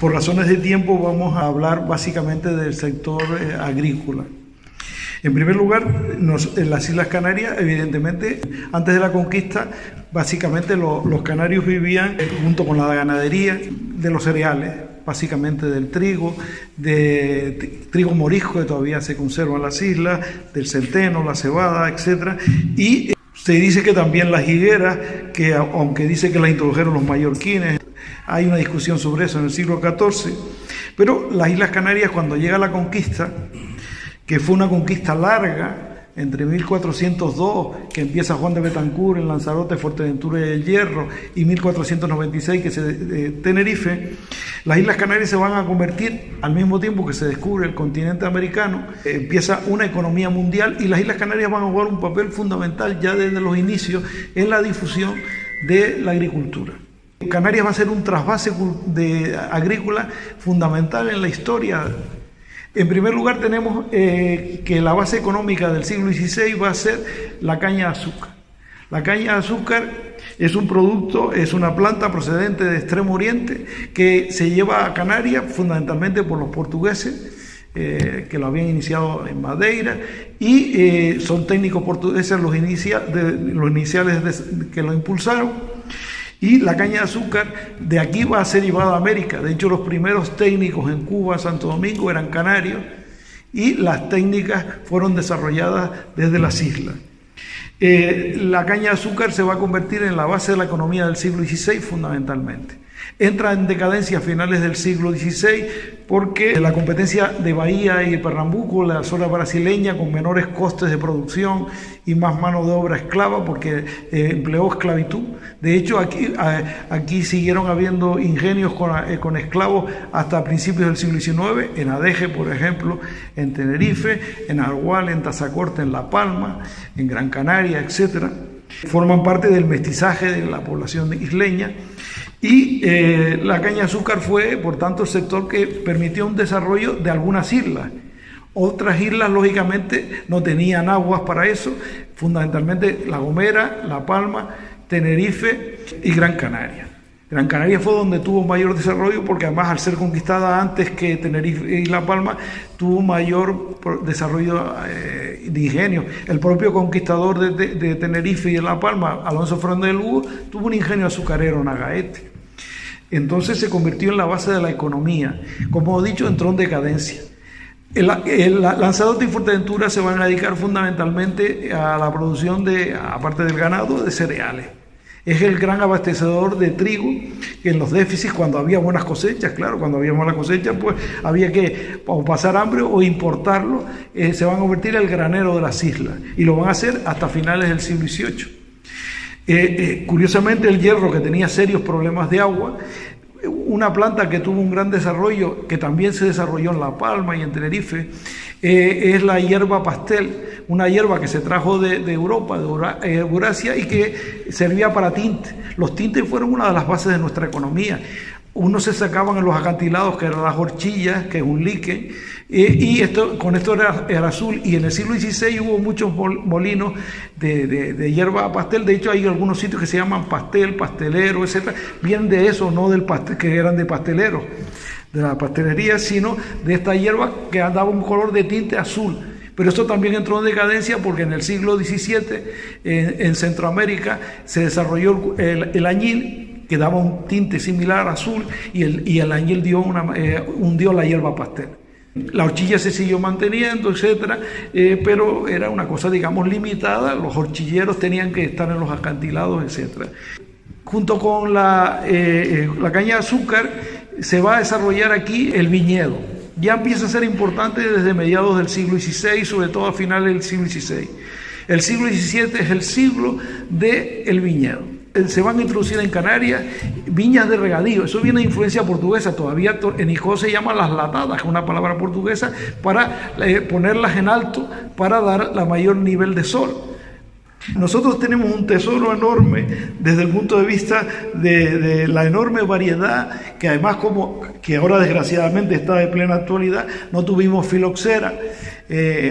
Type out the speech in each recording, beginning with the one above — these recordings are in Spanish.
Por razones de tiempo vamos a hablar básicamente del sector agrícola. En primer lugar, en las Islas Canarias, evidentemente, antes de la conquista, básicamente los canarios vivían junto con la ganadería de los cereales, básicamente del trigo, de trigo morisco que todavía se conserva en las islas, del centeno, la cebada, etc. Y se dice que también las higueras, que aunque dice que las introdujeron los mallorquines, hay una discusión sobre eso en el siglo XIV, pero las Islas Canarias, cuando llega la conquista, que fue una conquista larga, entre 1402, que empieza Juan de Betancourt en Lanzarote, Fuerteventura y El Hierro, y 1496, que se Tenerife, las Islas Canarias se van a convertir, al mismo tiempo que se descubre el continente americano, empieza una economía mundial, y las Islas Canarias van a jugar un papel fundamental ya desde los inicios en la difusión de la agricultura. Canarias va a ser un trasvase agrícola fundamental en la historia. En primer lugar, tenemos que la base económica del siglo XVI va a ser la caña de azúcar. La caña de azúcar es un producto, es una planta procedente de Extremo Oriente que se lleva a Canarias fundamentalmente por los portugueses, que lo habían iniciado en Madeira, y son técnicos portugueses los iniciales que lo impulsaron. Y la caña de azúcar de aquí va a ser llevada a América. De hecho, los primeros técnicos en Cuba, Santo Domingo, eran canarios, y las técnicas fueron desarrolladas desde las islas. La caña de azúcar se va a convertir en la base de la economía del siglo XVI fundamentalmente. Entra en decadencia a finales del siglo XVI porque la competencia de Bahía y Pernambuco, la zona brasileña, con menores costes de producción y más mano de obra esclava, porque empleó esclavitud. De hecho, aquí siguieron habiendo ingenios con esclavos hasta principios del siglo XIX, en Adeje, por ejemplo, en Tenerife, en Argual, en Tazacorte, en La Palma, en Gran Canaria, etc. Forman parte del mestizaje de la población isleña. Y la caña de azúcar fue, por tanto, el sector que permitió un desarrollo de algunas islas. Otras islas, lógicamente, no tenían aguas para eso, fundamentalmente La Gomera, La Palma, Tenerife y Gran Canaria. Gran Canaria fue donde tuvo mayor desarrollo porque además, al ser conquistada antes que Tenerife y La Palma, tuvo mayor desarrollo de ingenio. El propio conquistador de Tenerife y de La Palma, Alonso Fernández de Lugo, tuvo un ingenio azucarero en Agaete. Entonces se convirtió en la base de la economía. Como he dicho, entró en decadencia. Lanzarote y Fuerteventura se van a dedicar fundamentalmente a la producción aparte del ganado, de cereales. Es el gran abastecedor de trigo, que en los déficits, cuando había buenas cosechas, claro, cuando había malas cosechas, pues había que o pasar hambre o importarlo, se van a convertir en el granero de las islas, y lo van a hacer hasta finales del siglo XVIII. Curiosamente, el hierro, que tenía serios problemas de agua, una planta que tuvo un gran desarrollo, que también se desarrolló en La Palma y en Tenerife, es la hierba pastel, una hierba que se trajo de Europa, de Eurasia, y que servía para tinte. Los tintes fueron una de las bases de nuestra economía. Unos se sacaban en los acantilados, que eran las horchillas, que es un líquen, y con esto era azul. Y en el siglo XVI hubo muchos molinos de hierba pastel. De hecho, hay algunos sitios que se llaman pastel, pastelero, etc. Vienen de eso, no del pastel, que eran de pasteleros, de la pastelería, sino de esta hierba que daba un color de tinte azul. Pero esto también entró en decadencia porque en el siglo XVII, en Centroamérica, se desarrolló el añil, que daba un tinte similar azul, y el añil hundió la hierba pastel. La horchilla se siguió manteniendo, etcétera, pero era una cosa, digamos, limitada. Los horchilleros tenían que estar en los acantilados, etcétera. Junto con la caña de azúcar se va a desarrollar aquí el viñedo. Ya empieza a ser importante desde mediados del siglo XVI, sobre todo a finales del siglo XVI. El siglo XVII es el siglo del viñedo. Se van a introducir en Canarias viñas de regadío. Eso viene de influencia portuguesa. Todavía en Hijó se llaman las latadas, que es una palabra portuguesa, para ponerlas en alto, para dar la mayor nivel de sol. Nosotros tenemos un tesoro enorme desde el punto de vista de la enorme variedad, que además, como que ahora desgraciadamente está de plena actualidad, no tuvimos filoxera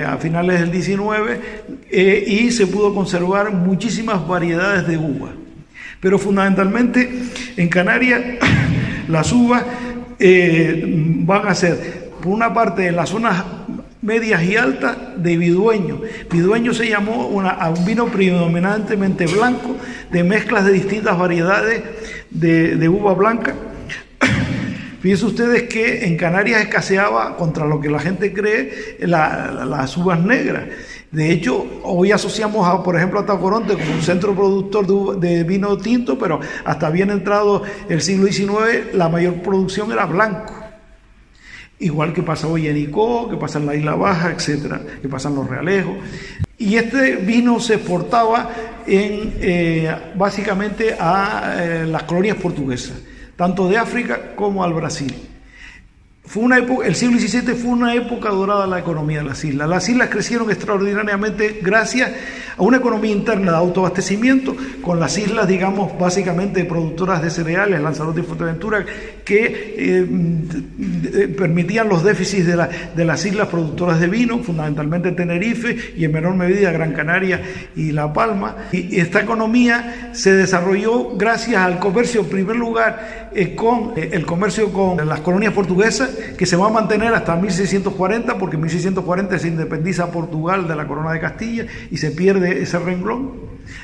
a finales del XIX, y se pudo conservar muchísimas variedades de uvas. Pero fundamentalmente en Canarias las uvas van a ser, por una parte, en las zonas medias y altas, de Vidueño. Vidueño se llamó a un vino predominantemente blanco, de mezclas de distintas variedades de uva blanca. Fíjense ustedes que en Canarias escaseaba, contra lo que la gente cree, las uvas negras. De hecho, hoy asociamos, por ejemplo, a Tacoronte como un centro productor de vino tinto, pero hasta bien entrado el siglo XIX, la mayor producción era blanco. Igual que pasa hoy en Icó, que pasa en la Isla Baja, etcétera, que pasa en Los Realejos. Y este vino se exportaba básicamente a las colonias portuguesas, tanto de África como al Brasil. Fue una época, el siglo XVII fue una época dorada de la economía de las islas. Las islas crecieron extraordinariamente gracias a una economía interna de autoabastecimiento, con las islas, digamos, básicamente productoras de cereales, Lanzarote y Fuerteventura, que permitían los déficits de las islas productoras de vino, fundamentalmente Tenerife y en menor medida Gran Canaria y La Palma. Y esta economía se desarrolló gracias al comercio, en primer lugar, con el comercio con las colonias portuguesas, que se va a mantener hasta 1640, porque en 1640 se independiza Portugal de la corona de Castilla y se pierde ese renglón.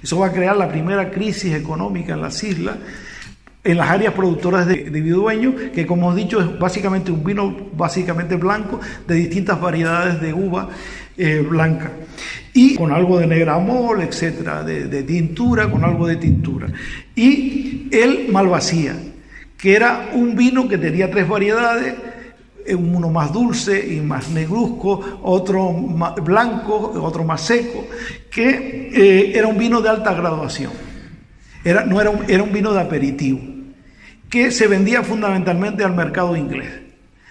Eso va a crear la primera crisis económica en las islas, en las áreas productoras de Vidueño, que, como he dicho, es básicamente un vino básicamente blanco de distintas variedades de uva blanca, y con algo de negramol, etcétera, de tintura, con algo de tintura. Y el Malvasía, que era un vino que tenía tres variedades, uno más dulce y más negruzco, otro más blanco, otro más seco, que era un vino de alta graduación. Era un vino de aperitivo, que se vendía fundamentalmente al mercado inglés.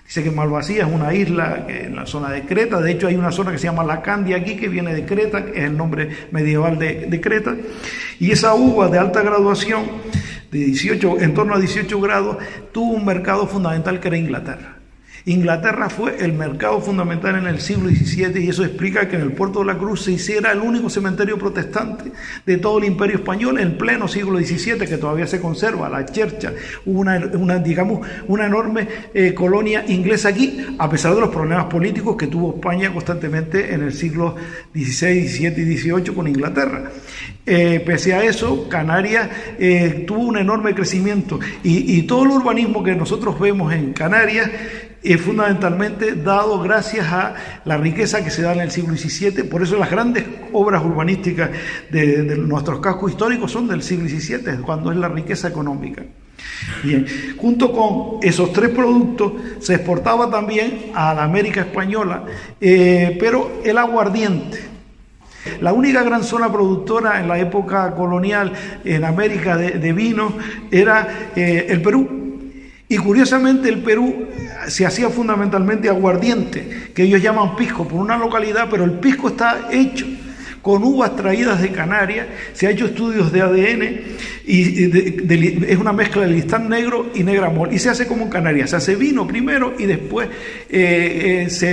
Dice que Malvasía es una isla en la zona de Creta. De hecho, hay una zona que se llama La Candia aquí, que viene de Creta, que es el nombre medieval de Creta. Y esa uva de alta graduación, en torno a 18 grados, tuvo un mercado fundamental que era Inglaterra. Inglaterra fue el mercado fundamental en el siglo XVII, y eso explica que en el Puerto de la Cruz se hiciera el único cementerio protestante de todo el Imperio Español en pleno siglo XVII, que todavía se conserva, la Chercha. Hubo una enorme colonia inglesa aquí, a pesar de los problemas políticos que tuvo España constantemente en el siglo XVI, XVII y XVIII con Inglaterra. Pese a eso, Canarias tuvo un enorme crecimiento, y todo el urbanismo que nosotros vemos en Canarias es fundamentalmente dado gracias a la riqueza que se da en el siglo XVII. Por eso las grandes obras urbanísticas de nuestros cascos históricos son del siglo XVII, cuando es la riqueza económica. Bien, junto con esos tres productos se exportaba también a la América española, pero el aguardiente. La única gran zona productora en la época colonial en América de vino era el Perú. Y curiosamente el Perú se hacía fundamentalmente aguardiente, que ellos llaman pisco, por una localidad, pero el pisco está hecho con uvas traídas de Canarias. Se ha hecho estudios de ADN y es una mezcla de listán negro y negramol, y se hace como en Canarias, se hace vino primero y después se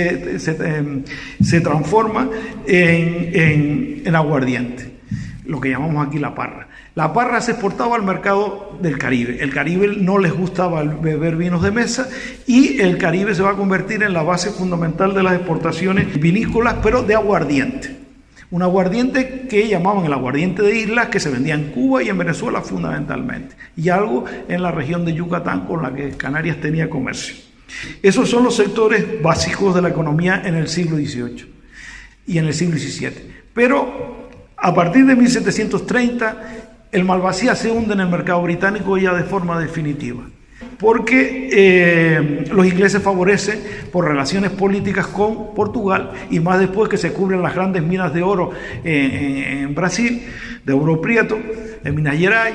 transforma en aguardiente, lo que llamamos aquí la parra. La parra se exportaba al mercado del Caribe. El Caribe no les gustaba beber vinos de mesa, y el Caribe se va a convertir en la base fundamental de las exportaciones vinícolas, pero de aguardiente. Un aguardiente que llamaban el aguardiente de islas, que se vendía en Cuba y en Venezuela fundamentalmente, y algo en la región de Yucatán, con la que Canarias tenía comercio. Esos son los sectores básicos de la economía en el siglo XVIII y en el siglo XVII. Pero a partir de 1730, el Malvasía se hunde en el mercado británico ya de forma definitiva, porque los ingleses favorecen por relaciones políticas con Portugal, y más después que se cubren las grandes minas de oro en Brasil, de Ouro Prieto, en Minas Gerais,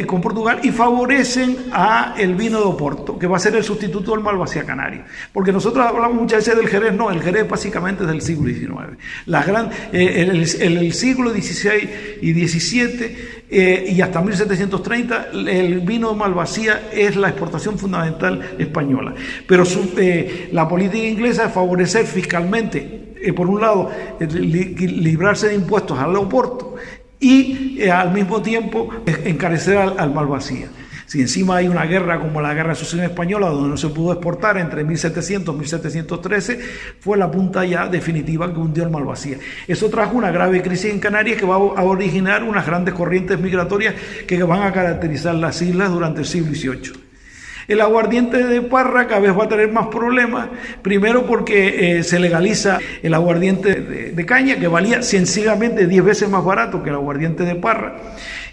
con Portugal, y favorecen a el vino de Oporto, que va a ser el sustituto del Malvasía canario. Porque nosotros hablamos muchas veces del Jerez. No, el Jerez básicamente es del siglo XIX. El siglo XVI y XVII y hasta 1730, el vino de Malvasía es la exportación fundamental española. Pero la política inglesa es favorecer fiscalmente, por un lado, librarse de impuestos al Oporto, y al mismo tiempo encarecer al Malvasía. Si encima hay una guerra como la Guerra de Sucesión Española, donde no se pudo exportar entre 1700 y 1713, fue la punta ya definitiva que hundió el Malvasía. Eso trajo una grave crisis en Canarias que va a originar unas grandes corrientes migratorias que van a caracterizar las islas durante el siglo XVIII. El aguardiente de Parra cada vez va a tener más problemas, primero porque se legaliza el aguardiente de caña, que valía sencillamente 10 veces más barato que el aguardiente de Parra,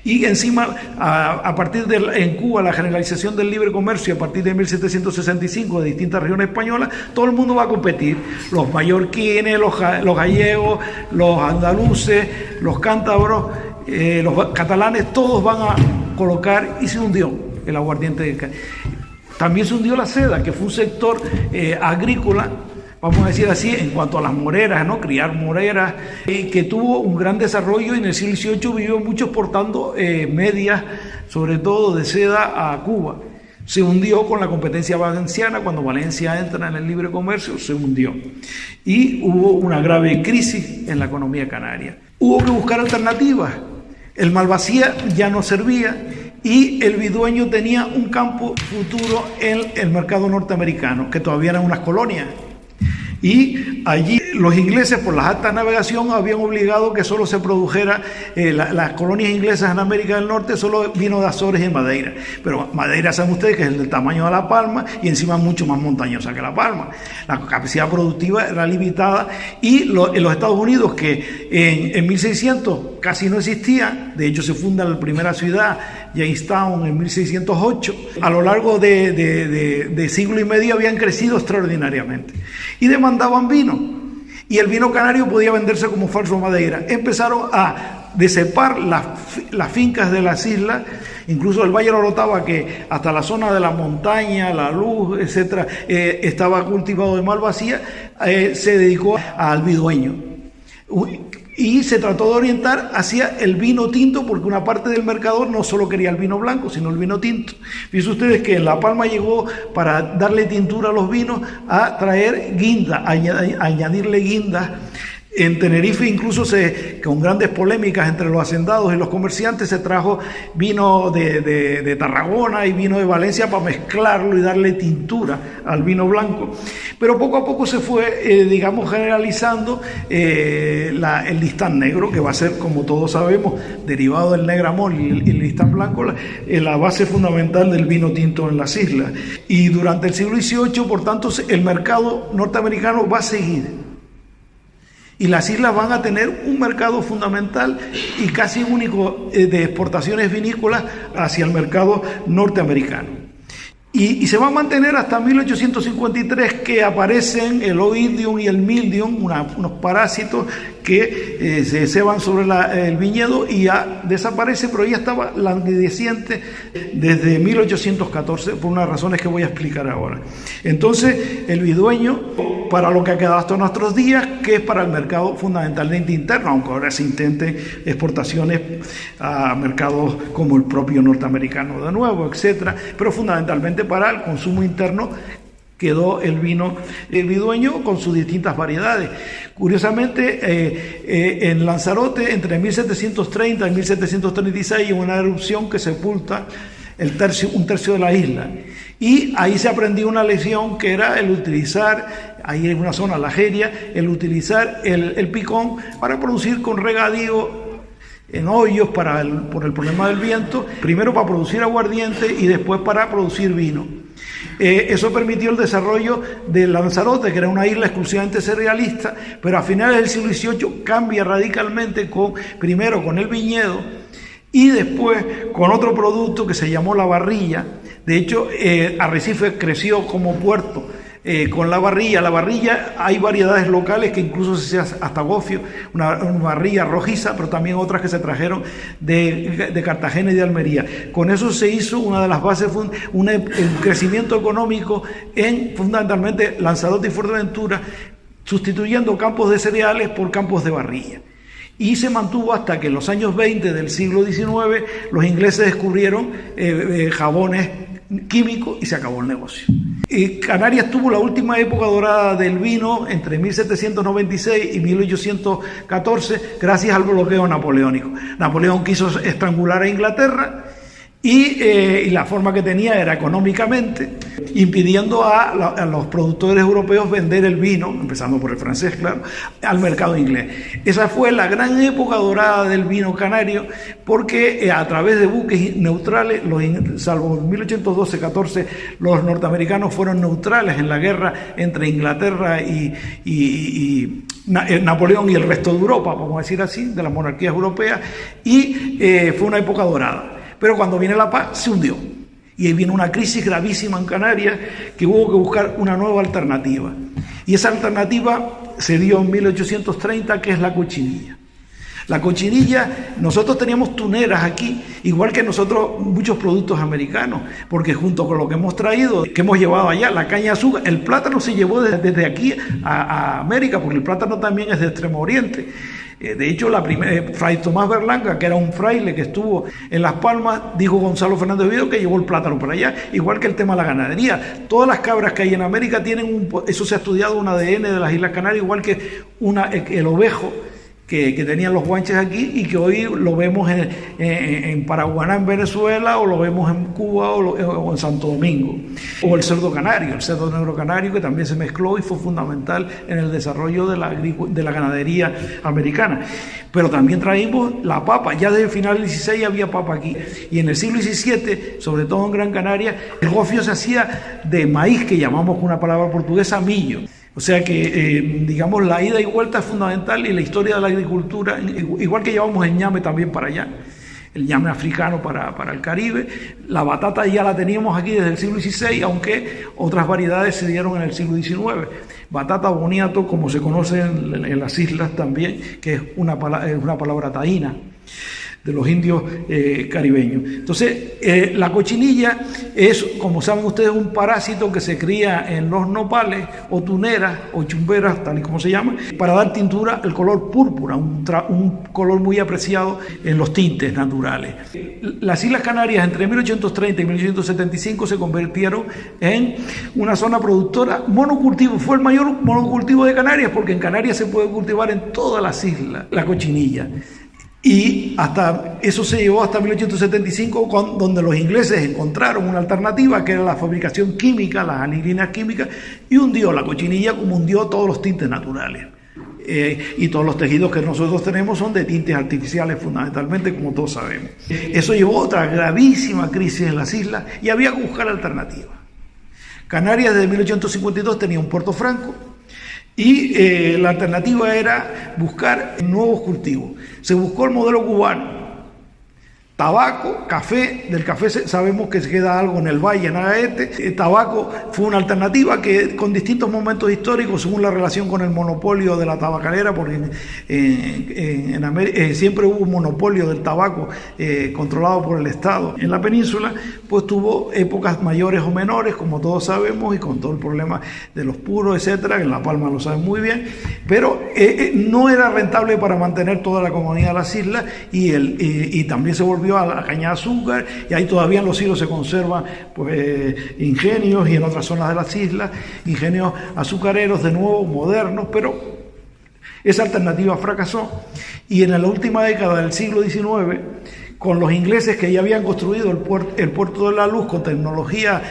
y encima a partir en Cuba la generalización del libre comercio a partir de 1765 de distintas regiones españolas, todo el mundo va a competir, los mallorquines, los gallegos, los andaluces, los cántabros, los catalanes, todos van a colocar, y se hundió el aguardiente de caña. También se hundió la seda, que fue un sector agrícola, vamos a decir así, en cuanto a las moreras, ¿no? Criar moreras, que tuvo un gran desarrollo y en el siglo XVIII vivió mucho exportando medias, sobre todo de seda, a Cuba. Se hundió con la competencia valenciana, cuando Valencia entra en el libre comercio, se hundió. Y hubo una grave crisis en la economía canaria. Hubo que buscar alternativas. El Malvasía ya no servía, y el Vidueño tenía un campo futuro en el mercado norteamericano, que todavía eran unas colonias. Y allí los ingleses, por las altas navegación, habían obligado que solo se produjera, las colonias inglesas en América del Norte, solo vino de Azores y Madeira. Pero Madeira, saben ustedes, que es del tamaño de La Palma y encima mucho más montañosa que La Palma. La capacidad productiva era limitada, y en los Estados Unidos, que en 1600 casi no existía, de hecho se funda la primera ciudad, Jamestown, en 1608, a lo largo de siglo y medio habían crecido extraordinariamente y demandaban vino, y el vino canario podía venderse como falso Madeira. Empezaron a decepar las fincas de las islas, incluso el Valle de Orotava, que hasta la zona de la montaña, la luz, etcétera, estaba cultivado de Malvasía, se dedicó al Vidueño. Y se trató de orientar hacia el vino tinto, porque una parte del mercador no solo quería el vino blanco, sino el vino tinto. Fíjense ustedes que en La Palma llegó, para darle tintura a los vinos, a traer guinda, a añadirle guindas. En Tenerife, incluso con grandes polémicas entre los hacendados y los comerciantes, se trajo vino de Tarragona y vino de Valencia para mezclarlo y darle tintura al vino blanco. Pero poco a poco se fue, generalizando el listán negro, que va a ser, como todos sabemos, derivado del negramol y el listán blanco, la base fundamental del vino tinto en las islas. Y durante el siglo XVIII, por tanto, el mercado norteamericano va a seguir. Y las islas van a tener un mercado fundamental y casi único de exportaciones vinícolas hacia el mercado norteamericano. Y se va a mantener hasta 1853, que aparecen el oidium y el mildium, unos parásitos que se ceban sobre el viñedo, y ya desaparece, pero ya estaba languideciente desde 1814, por unas razones que voy a explicar ahora. Entonces, el Vidueño, para lo que ha quedado hasta nuestros días, que es para el mercado fundamentalmente interno, aunque ahora se intenten exportaciones a mercados como el propio norteamericano de nuevo, etcétera, pero fundamentalmente para el consumo interno quedó el vino Vidueño con sus distintas variedades. Curiosamente, en Lanzarote, entre 1730 y 1736, hay una erupción que sepulta un tercio de la isla. Y ahí se aprendió una lección, que era el utilizar, ahí en una zona, la Jeria, el utilizar el picón para producir con regadío en hoyos por el problema del viento, primero para producir aguardiente y después para producir vino. Eso permitió el desarrollo de Lanzarote, que era una isla exclusivamente cerealista, pero a finales del siglo XVIII cambia radicalmente, primero con el viñedo y después con otro producto que se llamó la barrilla. De hecho, Arrecife creció como puerto con la barrilla. La barrilla, hay variedades locales que incluso se hace hasta gofio, una barrilla rojiza, pero también otras que se trajeron de Cartagena y de Almería. Con eso se hizo una de las bases, un crecimiento económico en fundamentalmente Lanzarote y Fuerteventura, sustituyendo campos de cereales por campos de barrilla. Y se mantuvo hasta que en los años 20 del siglo XIX los ingleses descubrieron jabones químicos y se acabó el negocio. Canarias tuvo la última época dorada del vino entre 1796 y 1814 gracias al bloqueo napoleónico. Napoleón quiso estrangular a Inglaterra y la forma que tenía era económicamente, impidiendo a los productores europeos vender el vino, empezando por el francés, claro, al mercado inglés. Esa fue la gran época dorada del vino canario, porque a través de buques neutrales, salvo en 1812-14, los norteamericanos fueron neutrales en la guerra entre Inglaterra y Napoleón y el resto de Europa, vamos a decir así, de las monarquías europeas, y fue una época dorada. Pero cuando viene la paz, se hundió. Y ahí viene una crisis gravísima en Canarias, que hubo que buscar una nueva alternativa. Y esa alternativa se dio en 1830, que es la cochinilla. La cochinilla, nosotros teníamos tuneras aquí, igual que nosotros muchos productos americanos, porque junto con lo que hemos traído, que hemos llevado allá, la caña de azúcar, el plátano se llevó desde aquí a América, porque el plátano también es de Extremo Oriente. De hecho, Fray Tomás Berlanga, que era un fraile que estuvo en Las Palmas, dijo Gonzalo Fernández Oviedo que llevó el plátano para allá, igual que el tema de la ganadería. Todas las cabras que hay en América tienen eso se ha estudiado, un ADN de las Islas Canarias, igual que el ovejo que tenían los guanches aquí y que hoy lo vemos en Paraguaná, en Venezuela, o lo vemos en Cuba o en Santo Domingo. O el cerdo canario, el cerdo negro canario, que también se mezcló y fue fundamental en el desarrollo de la ganadería americana. Pero también traímos la papa. Ya desde el final del XVI había papa aquí. Y en el siglo XVII, sobre todo en Gran Canaria, el gofio se hacía de maíz, que llamamos con una palabra portuguesa millo. O sea que, digamos, la ida y vuelta es fundamental, y la historia de la agricultura, igual que llevamos el ñame también para allá, el ñame africano para el Caribe. La batata ya la teníamos aquí desde el siglo XVI, aunque otras variedades se dieron en el siglo XIX. Batata boniato, como se conoce en las islas también, que es una palabra taína, de los indios caribeños. Entonces, la cochinilla es, como saben ustedes, un parásito que se cría en los nopales o tuneras o chumberas, tal y como se llama, para dar tintura el color púrpura, un color muy apreciado en los tintes naturales. Las Islas Canarias entre 1830 y 1875 se convirtieron en una zona productora monocultivo. Fue el mayor monocultivo de Canarias, porque en Canarias se puede cultivar en todas las islas la cochinilla. Y eso se llevó hasta 1875, donde los ingleses encontraron una alternativa, que era la fabricación química, las anilinas químicas, y hundió la cochinilla como hundió todos los tintes naturales. Y todos los tejidos que nosotros tenemos son de tintes artificiales fundamentalmente, como todos sabemos. Eso llevó a otra gravísima crisis en las islas, y había que buscar alternativas. Canarias desde 1852 tenía un puerto franco, y la alternativa era buscar nuevos cultivos. Se buscó el modelo cubano: tabaco, café. Del café sabemos que se queda algo en el valle, en Agaete. El tabaco fue una alternativa que, con distintos momentos históricos, según la relación con el monopolio de la tabacalera, porque en América siempre hubo un monopolio del tabaco controlado por el Estado. En la península, pues tuvo épocas mayores o menores, como todos sabemos, y con todo el problema de los puros, etcétera, que en La Palma lo saben muy bien, pero no era rentable para mantener toda la economía de las islas, y también se volvió a la caña de azúcar, y ahí todavía en los hilos se conservan pues ingenios, y en otras zonas de las islas ingenios azucareros de nuevo modernos, pero esa alternativa fracasó. Y en la última década del siglo XIX, con los ingleses, que ya habían construido el puerto de la Luz con tecnología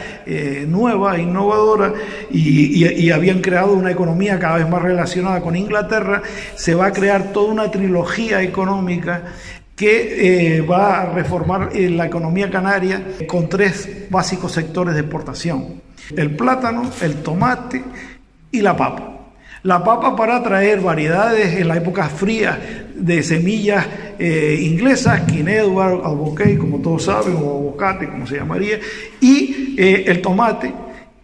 nueva, innovadora, y habían creado una economía cada vez más relacionada con Inglaterra, se va a crear toda una trilogía económica que va a reformar la economía canaria con tres básicos sectores de exportación: el plátano, el tomate y la papa. La papa para traer variedades en la época fría de semillas inglesas, King Edward, Albocay, como todos saben, o aguacate, como se llamaría, y el tomate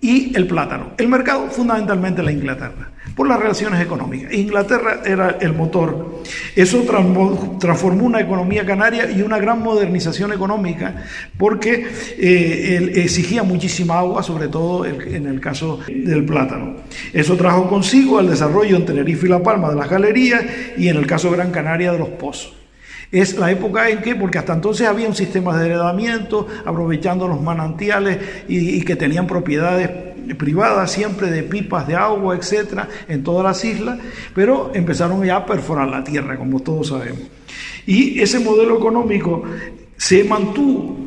y el plátano. El mercado fundamentalmente la Inglaterra, por las relaciones económicas. Inglaterra era el motor. Eso transformó una economía canaria y una gran modernización económica, porque exigía muchísima agua, sobre todo en el caso del plátano. Eso trajo consigo el desarrollo en Tenerife y La Palma de las galerías, y en el caso de Gran Canaria de los pozos. Es la época en que, porque hasta entonces había un sistema de heredamiento, aprovechando los manantiales y que tenían propiedades privadas siempre de pipas de agua, etcétera, en todas las islas, pero empezaron ya a perforar la tierra, como todos sabemos. Y ese modelo económico se mantuvo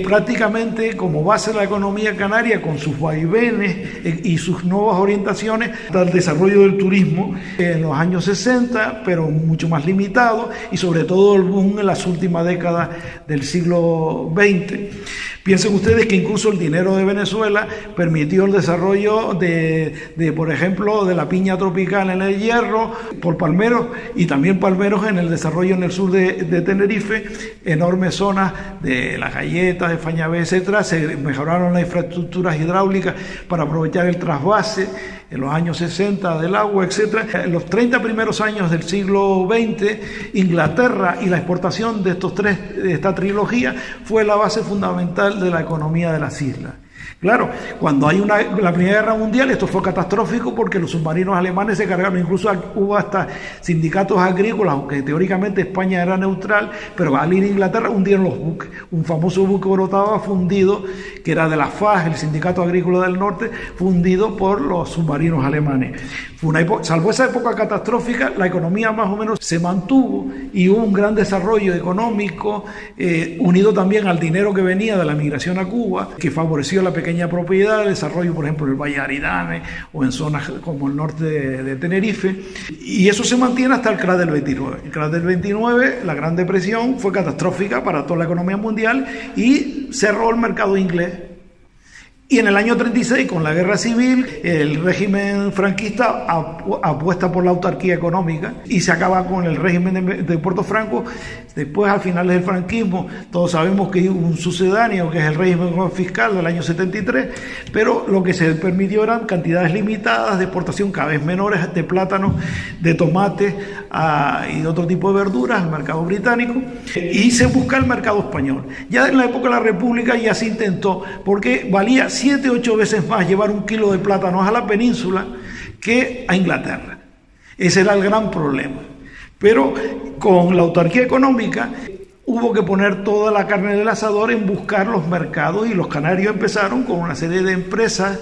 Prácticamente como base de la economía canaria, con sus vaivenes y sus nuevas orientaciones, hasta el desarrollo del turismo en los años 60, pero mucho más limitado, y sobre todo el boom en las últimas décadas del siglo XX. Piensen ustedes que incluso el dinero de Venezuela permitió el desarrollo por ejemplo, de la piña tropical en el Hierro, por palmeros, y también palmeros en el desarrollo en el sur de Tenerife, enormes zonas de las galletas, de Fañabé, etcétera. Se mejoraron las infraestructuras hidráulicas para aprovechar el trasvase en los años 60 del agua, etcétera. En los 30 primeros años del siglo XX, Inglaterra y la exportación de esta trilogía fue la base fundamental de la economía de las islas. Claro, cuando hay la Primera Guerra Mundial, esto fue catastrófico porque los submarinos alemanes se cargaron, incluso hubo hasta sindicatos agrícolas, aunque teóricamente España era neutral, pero al ir a Inglaterra hundieron los buques. Un famoso buque Orotava fundido, que era de la FAG, el Sindicato Agrícola del Norte, fundido por los submarinos alemanes. Salvo esa época catastrófica, la economía más o menos se mantuvo y hubo un gran desarrollo económico, unido también al dinero que venía de la migración a Cuba, que favoreció la pequeña propiedad, el desarrollo, por ejemplo, en el Valle de Aridane o en zonas como el norte de Tenerife, y eso se mantiene hasta el crash del 29. El crash del 29, la Gran Depresión, fue catastrófica para toda la economía mundial y cerró el mercado inglés. Y en el año 36, con la guerra civil, el régimen franquista apuesta por la autarquía económica y se acaba con el régimen de Puerto Franco. Después, a finales del franquismo, todos sabemos que hubo un sucedáneo, que es el régimen fiscal del año 73, pero lo que se permitió eran cantidades limitadas de exportación cada vez menores de plátanos, de tomates y de otro tipo de verduras al mercado británico, y se busca el mercado español. Ya en la época de la República ya se intentó, porque valía 7 u 8 veces más llevar un kilo de plátanos a la península que a Inglaterra. Ese era el gran problema. Pero con la autarquía económica hubo que poner toda la carne del asador en buscar los mercados, y los canarios empezaron con una serie de empresas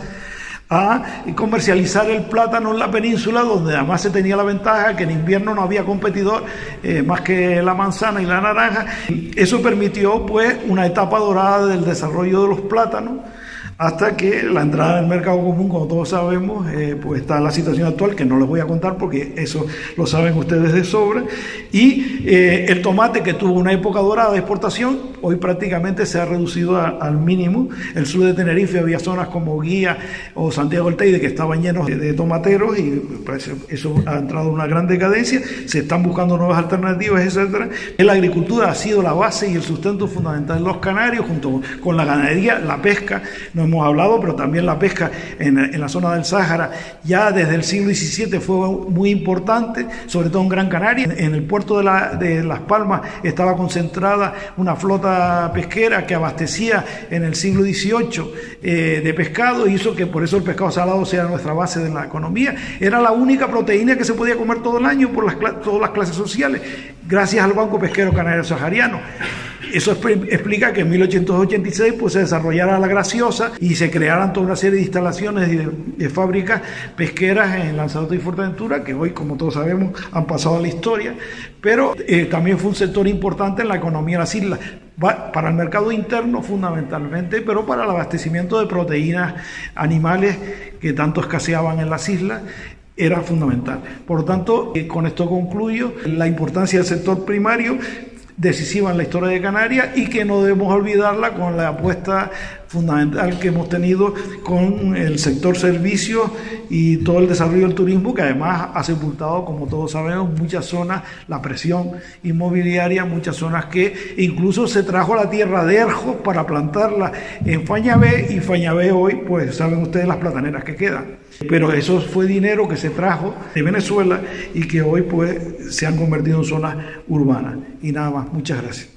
a comercializar el plátano en la península, donde además se tenía la ventaja que en invierno no había competidor más que la manzana y la naranja. Eso permitió pues una etapa dorada del desarrollo de los plátanos, hasta que la entrada en el mercado común, como todos sabemos, pues está la situación actual, que no les voy a contar porque eso lo saben ustedes de sobra. Y el tomate, que tuvo una época dorada de exportación, hoy prácticamente se ha reducido al mínimo. El sur de Tenerife había zonas como Guía o Santiago del Teide que estaban llenos de tomateros, y pues, eso ha entrado en una gran decadencia. Se están buscando nuevas alternativas, etcétera. La agricultura ha sido la base y el sustento fundamental de los canarios, junto con la ganadería, la pesca. No hemos hablado, pero también la pesca en la zona del Sáhara ya desde el siglo XVII fue muy importante, sobre todo en Gran Canaria. En el puerto de Las Palmas estaba concentrada una flota pesquera que abastecía en el siglo XVIII de pescado, y hizo que por eso el pescado salado sea nuestra base de la economía. Era la única proteína que se podía comer todo el año por todas las clases sociales, gracias al Banco Pesquero Canario Sahariano. Eso explica que en 1886 pues, se desarrollara la Graciosa y se crearan toda una serie de instalaciones y de fábricas pesqueras en Lanzarote y Fuerteventura, que hoy, como todos sabemos, han pasado a la historia, pero también fue un sector importante en la economía de las islas, para el mercado interno fundamentalmente, pero para el abastecimiento de proteínas animales que tanto escaseaban en las islas. Era fundamental. Por lo tanto, con esto concluyo la importancia del sector primario, decisiva en la historia de Canarias, y que no debemos olvidarla con la apuesta fundamental que hemos tenido con el sector servicios y todo el desarrollo del turismo, que además ha sepultado, como todos sabemos, muchas zonas, la presión inmobiliaria, muchas zonas que incluso se trajo a la tierra de Erjos para plantarla en Fañabé, y Fañabé hoy, pues saben ustedes las plataneras que quedan. Pero eso fue dinero que se trajo de Venezuela y que hoy pues se han convertido en zonas urbanas. Y nada más, muchas gracias.